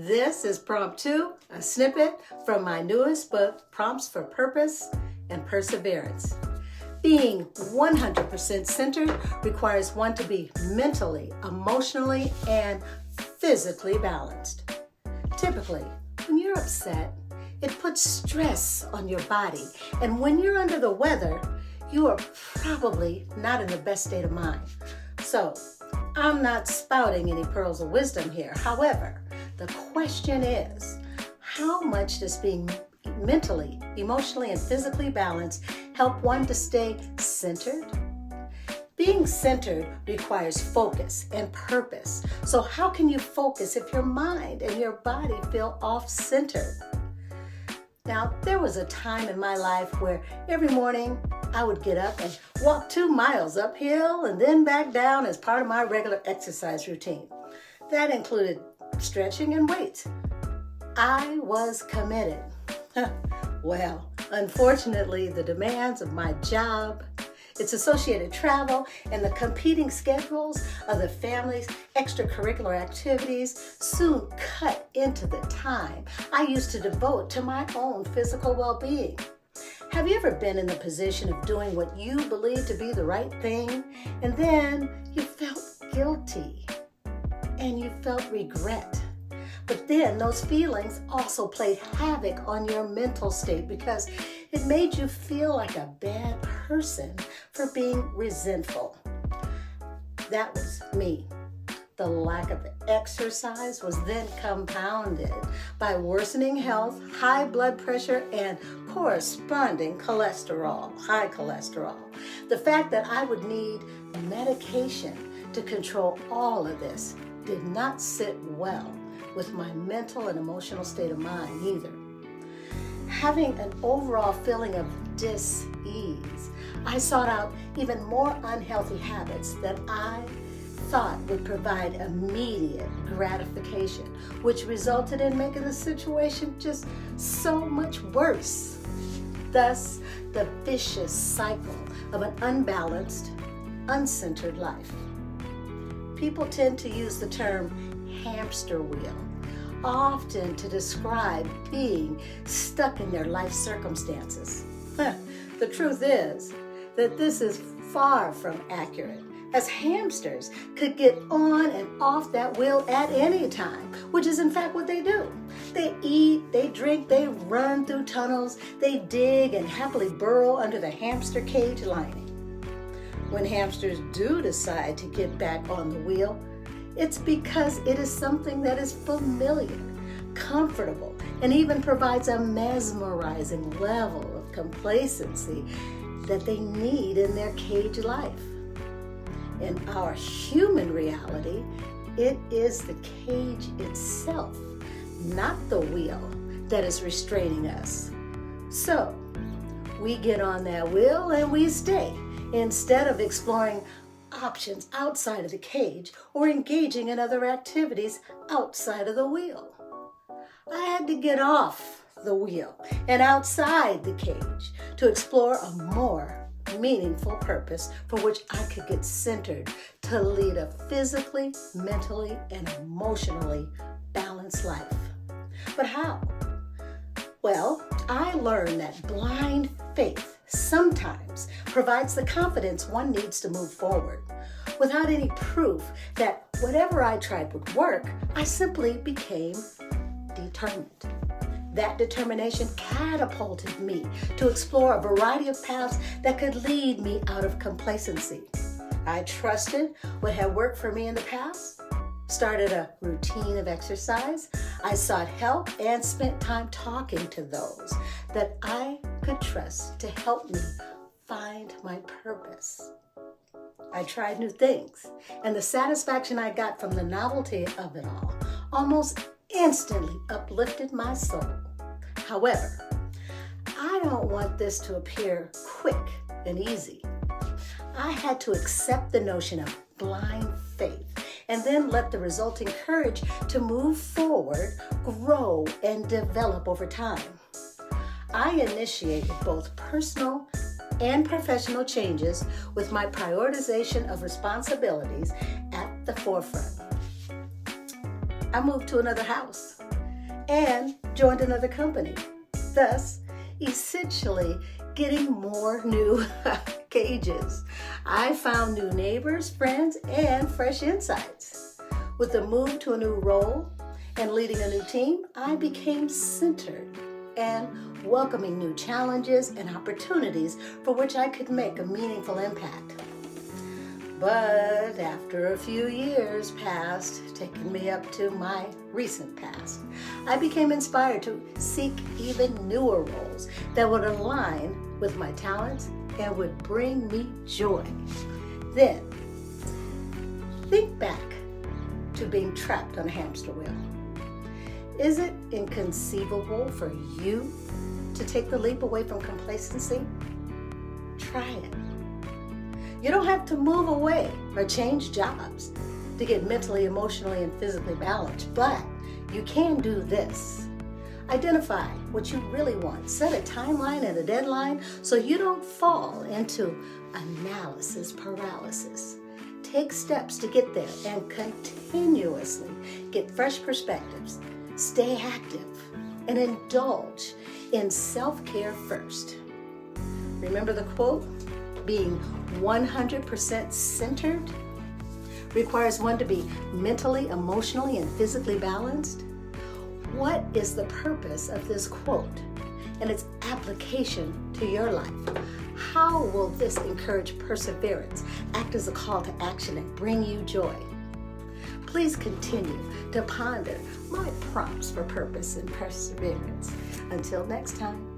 This is Prompt 2, a snippet from my newest book, Prompts for Purpose and Perseverance. Being 100% centered requires one to be mentally, emotionally, and physically balanced. Typically, when you're upset, it puts stress on your body, and when you're under the weather, you are probably not in the best state of mind. So, I'm not spouting any pearls of wisdom here. However, the question is, how much does being mentally, emotionally, and physically balanced help one to stay centered? Being centered requires focus and purpose. So how can you focus if your mind and your body feel off-centered? Now, there was a time in my life where every morning I would get up and walk 2 miles uphill and then back down as part of my regular exercise routine. That included stretching and weights. I was committed. Well, unfortunately, the demands of my job, its associated travel, and the competing schedules of the family's extracurricular activities soon cut into the time I used to devote to my own physical well-being. Have you ever been in the position of doing what you believe to be the right thing, and then you felt guilty and you felt regret? But then those feelings also played havoc on your mental state because it made you feel like a bad person for being resentful. That was me. The lack of exercise was then compounded by worsening health, high blood pressure, and corresponding cholesterol, high cholesterol. The fact that I would need medication to control all of this did not sit well with my mental and emotional state of mind either. Having an overall feeling of dis-ease, I sought out even more unhealthy habits that I thought would provide immediate gratification, which resulted in making the situation just so much worse. Thus, the vicious cycle of an unbalanced, uncentered life. People tend to use the term hamster wheel, often to describe being stuck in their life circumstances. The truth is that this is far from accurate, as hamsters could get on and off that wheel at any time, which is in fact what they do. They eat, they drink, they run through tunnels, they dig and happily burrow under the hamster cage lining. When hamsters do decide to get back on the wheel, it's because it is something that is familiar, comfortable, and even provides a mesmerizing level of complacency that they need in their cage life. In our human reality, it is the cage itself, not the wheel, that is restraining us. So, we get on that wheel and we stay, instead of exploring options outside of the cage or engaging in other activities outside of the wheel. I had to get off the wheel and outside the cage to explore a more meaningful purpose for which I could get centered to lead a physically, mentally, and emotionally balanced life. But how? Well, I learned that blind faith sometimes provides the confidence one needs to move forward. Without any proof that whatever I tried would work, I simply became determined. That determination catapulted me to explore a variety of paths that could lead me out of complacency. I trusted what had worked for me in the past, started a routine of exercise. I sought help and spent time talking to those that I could trust to help me find my purpose. I tried new things, and the satisfaction I got from the novelty of it all almost instantly uplifted my soul. However, I don't want this to appear quick and easy. I had to accept the notion of blind faith and then let the resulting courage to move forward grow and develop over time. I initiated both personal and professional changes with my prioritization of responsibilities at the forefront. I moved to another house. and joined another company, thus essentially getting more new cages. I found new neighbors, friends, and fresh insights. With the move to a new role and leading a new team, I became centered and welcoming new challenges and opportunities for which I could make a meaningful impact. But after a few years passed, taking me up to my recent past, I became inspired to seek even newer roles that would align with my talents and would bring me joy. Then, think back to being trapped on a hamster wheel. Is it inconceivable for you to take the leap away from complacency? Try it. You don't have to move away or change jobs to get mentally, emotionally, and physically balanced, but you can do this. Identify what you really want. Set a timeline and a deadline so you don't fall into analysis paralysis. Take steps to get there and continuously get fresh perspectives. Stay active and indulge in self-care first. Remember the quote? Being 100% centered requires one to be mentally, emotionally, and physically balanced. What is the purpose of this quote and its application to your life? How will this encourage perseverance, act as a call to action, and bring you joy? Please continue to ponder my prompts for purpose and perseverance. Until next time.